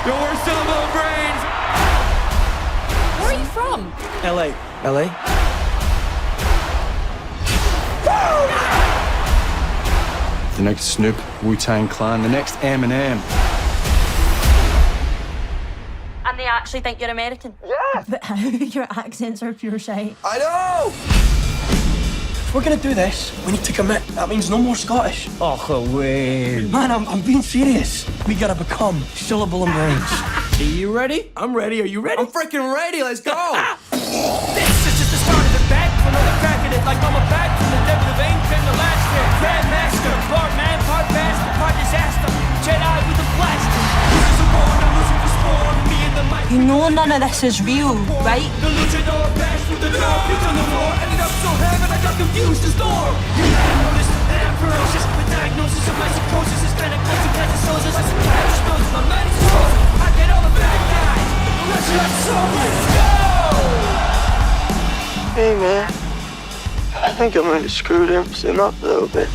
Your worst syllable brains. Where are you from? LA. LA? The next Snoop, Wu-Tang Clan, the next Eminem. And they actually think you're American? Yeah! But how your accents are pure shite. I know! If we're gonna do this, we need to commit. That means no more Scottish. Oh, wait. Man, I'm being serious. We gotta become syllable and brains. Are you ready? I'm ready. Are you ready? I'm freaking ready. Let's go. This is just the start of the back, another crack at it, like I'm a back from the depth of ink and the last hit. Grandmaster, part man, part bastard, part disaster. Jedi with a blaster. Losers are born, I'm losing for spawn. Me and the mic. You know none of this is real, right? The luchador bashed through the door, picked on the floor, ended up so heavy I got confused as door. You gotta notice that I'm ferocious. The diagnosis of my psychosis is kinda close to cancer. I have spills, my mind is frozen. I get all the bad guys. Let's go! Hey, man. I think I might have screwed everything up a little bit.